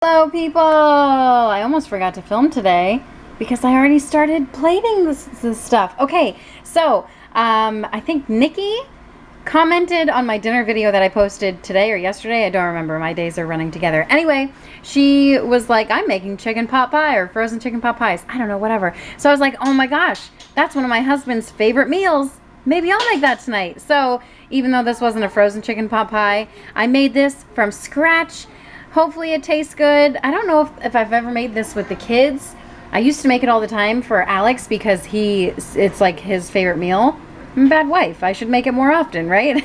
Hello people! I almost forgot to film today because I already started plating this stuff. Okay, so I think Nikki commented on my dinner video that I posted today or yesterday. I don't remember. My days are running together. Anyway, she was like, I'm making chicken pot pie or frozen chicken pot pies. I don't know, whatever. So I was like, oh my gosh, that's one of my husband's favorite meals. Maybe I'll make that tonight. So even though this wasn't a frozen chicken pot pie, I made this from scratch. Hopefully it tastes good. I don't know if I've ever made this with the kids. I used to make it all the time for Alex because it's like his favorite meal. I'm a bad wife. I should make it more often, right?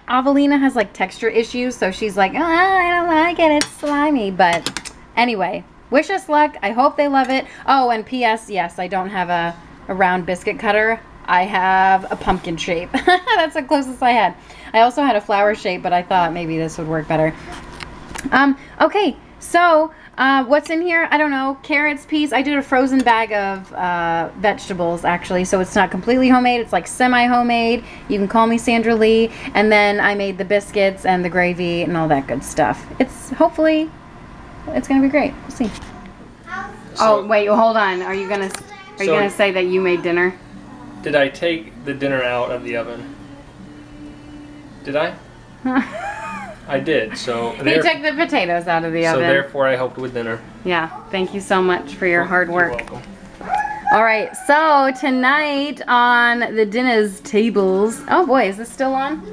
Avelina has like texture issues, so she's like, oh, I don't like it. It's slimy. But anyway, wish us luck. I hope they love it. Oh, and P.S. Yes, I don't have a round biscuit cutter. I have a pumpkin shape. That's the closest I had. I also had a flower shape, but I thought maybe this would work better. Okay, so what's in here? I don't know. Carrots, peas. I did a frozen bag of vegetables actually, so it's not completely homemade. It's like semi-homemade. You can call me Sandra Lee. And then I made the biscuits and the gravy and all that good stuff. Hopefully it's gonna be great. We'll see. Oh wait, hold on. Are you gonna say that you made dinner? Did I take the dinner out of the oven? Did I? I did, so... He took the potatoes out of the oven. So therefore I helped with dinner. Yeah, thank you so much for your hard work. You're welcome. Alright, so tonight on the dinner's tables... Oh boy, is this still on?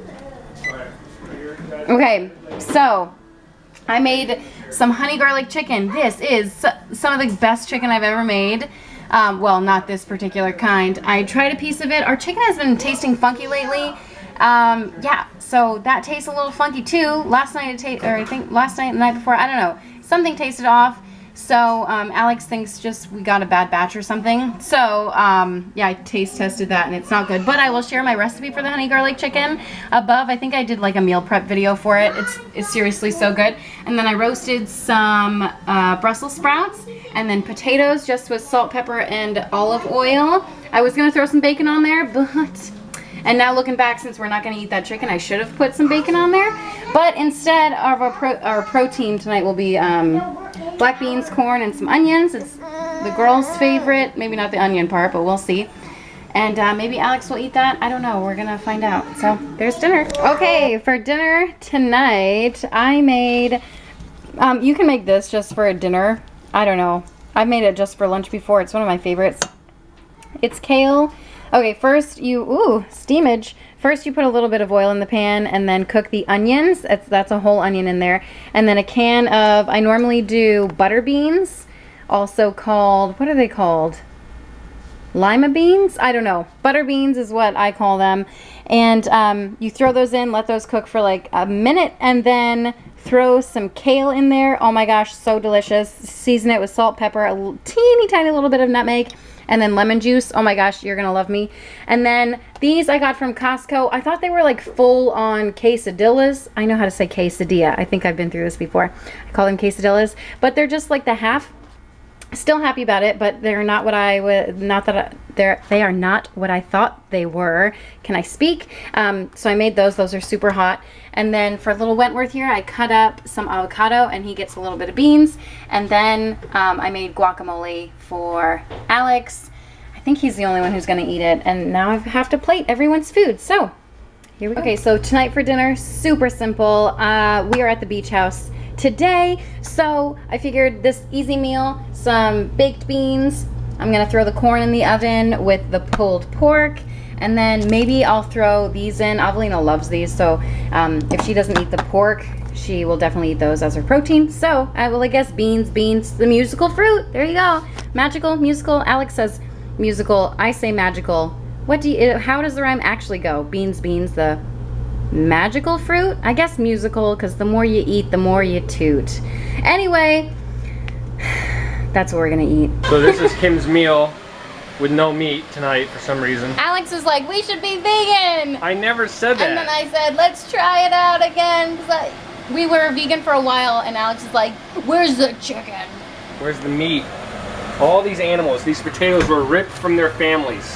Okay, so I made some honey garlic chicken. This is some of the best chicken I've ever made. Well, not this particular kind. I tried a piece of it. Our chicken has been tasting funky lately. Yeah, so that tastes a little funky too. Last night I think last night and the night before, I don't know. Something tasted off. So, Alex thinks we got a bad batch or something. So, yeah, I taste tested that and it's not good. But I will share my recipe for the honey garlic chicken above. I think I did like a meal prep video for it. It's seriously so good. And then I roasted some Brussels sprouts and then potatoes just with salt, pepper, and olive oil. I was going to throw some bacon on there, but... And now looking back, since we're not going to eat that chicken, I should have put some bacon on there. But instead, our protein tonight will be black beans, corn, and some onions. It's the girls' favorite. Maybe not the onion part, but we'll see. And maybe Alex will eat that. I don't know. We're going to find out. So there's dinner. Okay, for dinner tonight, I made... you can make this just for a dinner. I don't know. I've made it just for lunch before. It's one of my favorites. It's kale... Okay, first steamage. First you put a little bit of oil in the pan and then cook the onions. That's a whole onion in there. And then a can of, I normally do butter beans, also called, what are they called? Lima beans? I don't know. Butter beans is what I call them. And you throw those in, let those cook for like a minute, and then throw some kale in there. Oh my gosh, so delicious. Season it with salt, pepper, a teeny tiny little bit of nutmeg, and then lemon juice. Oh my gosh, you're gonna love me. And then these I got from Costco. I thought they were like full-on quesadillas. I know how to say quesadilla. I think I've been through this before. I call them quesadillas, but they're just like the half. Still happy about it, but they're not what I would. They are not what I thought they were. Can I speak? So I made those. Those are super hot. And then for little Wentworth here, I cut up some avocado, and he gets a little bit of beans. And then I made guacamole for Alex. I think he's the only one who's going to eat it. And now I have to plate everyone's food. So here we go. Okay, so tonight for dinner, super simple. We are at the beach house today, so I figured this easy meal, some baked beans. I'm gonna throw the corn in the oven with the pulled pork, and then maybe I'll throw these in. Avelina loves these, so if she doesn't eat the pork, she will definitely eat those as her protein. So I guess beans, the musical fruit. There you go. Magical, musical. Alex says musical. I say magical. How does the rhyme actually go? Beans, the magical fruit? I guess musical, because the more you eat, the more you toot. Anyway, that's what we're gonna eat. So this is Kim's meal with no meat tonight for some reason. Alex is like, we should be vegan! I never said that. And then I said, let's try it out again. We were vegan for a while, and Alex is like, where's the chicken? Where's the meat? All these animals, these potatoes were ripped from their families.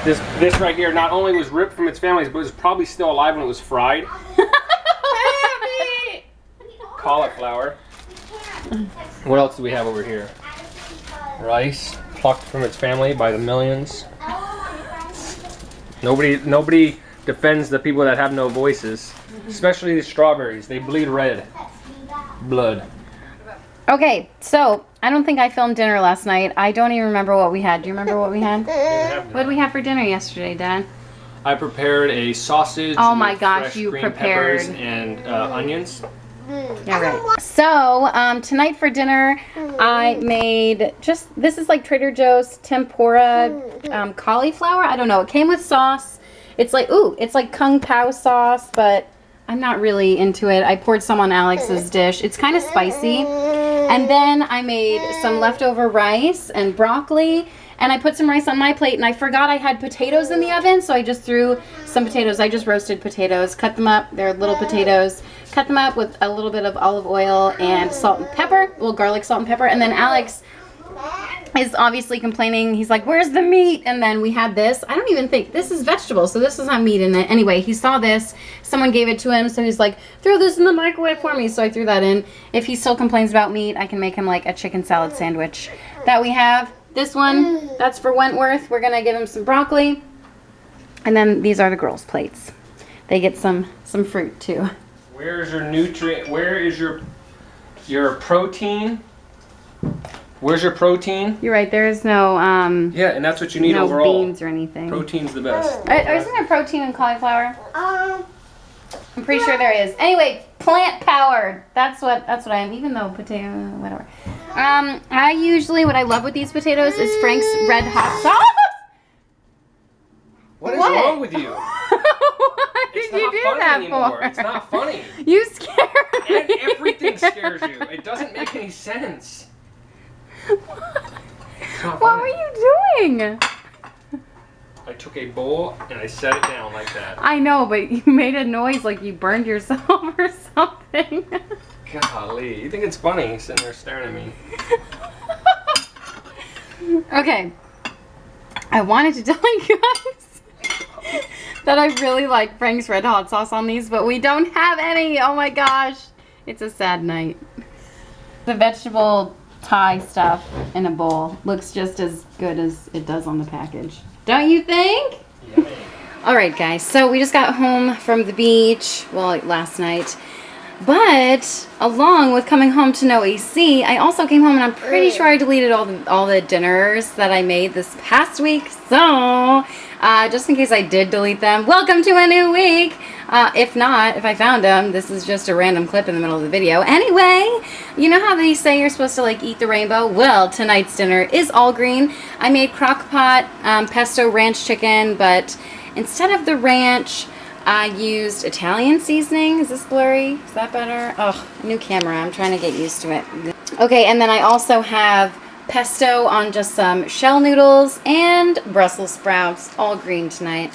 This right here not only was ripped from its families, but it was probably still alive when it was fried. Cauliflower. What else do we have over here? Rice, plucked from its family by the millions. Nobody defends the people that have no voices, especially the strawberries. They bleed red. Blood. Okay, so I don't think I filmed dinner last night. I don't even remember what we had. Do you remember what we had? What did we have for dinner yesterday, Dad? I prepared a sausage. Oh my with gosh, fresh you green prepared. peppers and onions. Yeah, right. So, tonight for dinner, I made this is like Trader Joe's tempura cauliflower. I don't know. It came with sauce. It's like Kung Pao sauce, but I'm not really into it. I poured some on Alex's dish. It's kind of spicy. And then I made some leftover rice and broccoli. And I put some rice on my plate, and I forgot I had potatoes in the oven, so I just threw some potatoes. I just roasted potatoes, cut them up. They're little potatoes. Cut them up with a little bit of olive oil and salt and pepper, a little garlic, salt and pepper. And then Alex is obviously complaining. He's like, where's the meat? And then we had this. I don't even think, this is vegetable, so this is not meat in it. Anyway, he saw this. Someone gave it to him, so he's like, throw this in the microwave for me. So I threw that in. If he still complains about meat, I can make him like a chicken salad sandwich that we have. This one, that's for Wentworth. We're going to give him some broccoli. And then these are the girls' plates. They get some fruit too. Where is your nutrient? Where is your protein? Where's your protein? You're right. There is no Yeah, and that's what you need no overall. beans or anything. Protein's the best. Isn't there protein in cauliflower? I'm pretty sure there is. Anyway, plant powered. That's what I am. Even though potato, whatever. I usually what I love with these potatoes is Frank's Red Hot Sauce. What is wrong with you? What It's did you not do funny that anymore. for? It's not funny. You scared me. And everything scares you. It doesn't make any sense. It's not What funny. were you doing? I took a bowl and I set it down like that. I know, but you made a noise like you burned yourself or something. Golly, you think it's funny sitting there staring at me? Okay. I wanted to tell you guys that I really like Frank's Red Hot Sauce on these, but we don't have any. Oh my gosh. It's a sad night. The vegetable Thai stuff in a bowl looks just as good as it does on the package. Don't you think? Yummy. All right, guys. So we just got home from the beach, well, last night. But along with coming home to no AC, I also came home and I'm pretty sure I deleted all the dinners that I made this past week. So just in case I did delete them, welcome to a new week. If not, if I found them, this is just a random clip in the middle of the video. Anyway, you know how they say you're supposed to like eat the rainbow? Well, tonight's dinner is all green. I made crock pot pesto ranch chicken, but instead of the ranch, I used Italian seasoning. Is this blurry? Is that better? Oh, new camera. I'm trying to get used to it. Okay, and then I also have pesto on just some shell noodles and Brussels sprouts, all green tonight.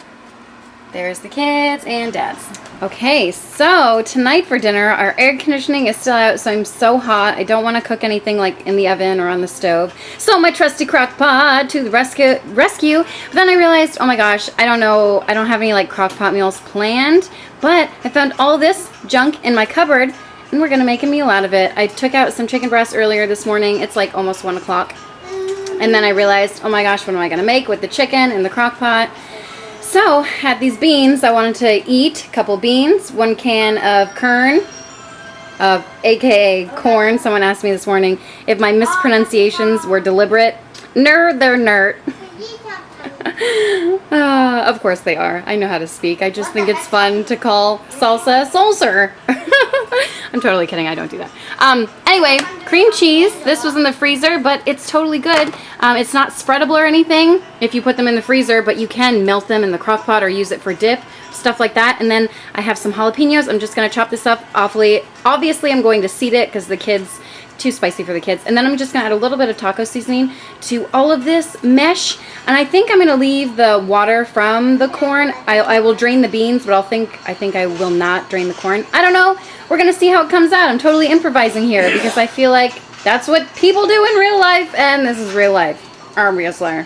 There's the kids and Dad's. Okay, so tonight for dinner, our air conditioning is still out, so I'm so hot. I don't want to cook anything like in the oven or on the stove. So my trusty crock pot to the rescue. But then I realized, oh my gosh, I don't have any like crock pot meals planned, but I found all this junk in my cupboard and we're gonna make a meal out of it. I took out some chicken breast earlier this morning. It's like almost 1 o'clock. And then I realized, oh my gosh, what am I gonna make with the chicken in the crock pot? So, had these beans I wanted to eat, a couple beans, 1 can of kern, aka corn. Someone asked me this morning if my mispronunciations were deliberate. Nerd, they're nerd. Of course they are. I know how to speak. I just think it's fun to call salsa salser. I'm totally kidding. I don't do that. Anyway, cream cheese. This was in the freezer, but it's totally good. It's not spreadable or anything if you put them in the freezer, but you can melt them in the crock pot or use it for dip, stuff like that. And then I have some jalapenos. I'm just going to chop this up awfully. Obviously, I'm going to seed it because the kids, too spicy for the kids. And then I'm just going to add a little bit of taco seasoning to all of this mesh. And I think I'm going to leave the water from the corn. I will drain the beans, but I think I will not drain the corn. I don't know. We're going to see how it comes out. I'm totally improvising here because I feel like that's what people do in real life, and this is real life. Obviously.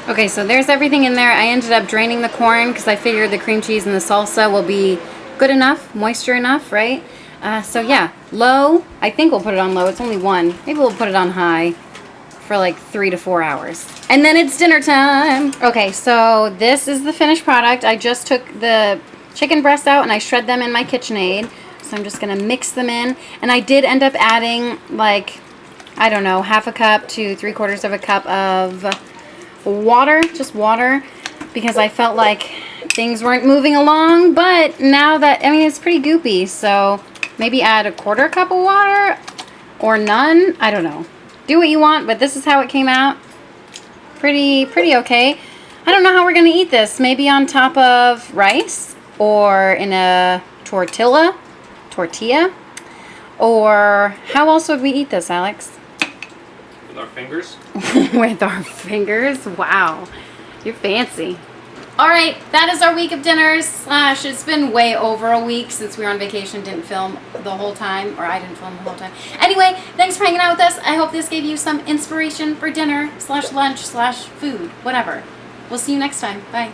Okay, so there's everything in there. I ended up draining the corn because I figured the cream cheese and the salsa will be good enough, moisture enough, right? So yeah, low. I think we'll put it on low. It's only one. Maybe we'll put it on high for like 3 to 4 hours. And then it's dinner time. Okay, so this is the finished product. I just took the chicken breasts out and I shred them in my KitchenAid. So I'm just gonna mix them in. And I did end up adding like, I don't know, half a cup to 3/4 of a cup of water, just water, because I felt like things weren't moving along. But now that, I mean, it's pretty goopy, so maybe add 1/4 cup of water or none. I don't know. Do what you want, but this is how it came out. Pretty okay. I don't know how we're gonna eat this. Maybe on top of rice or in a tortilla, or how else would we eat this, Alex? With our fingers. With our fingers? Wow, you're fancy. All right, that is our week of dinners. It's been way over a week since we were on vacation, didn't film the whole time, or I didn't film the whole time. Anyway, thanks for hanging out with us. I hope this gave you some inspiration for dinner / lunch / food, whatever. We'll see you next time. Bye.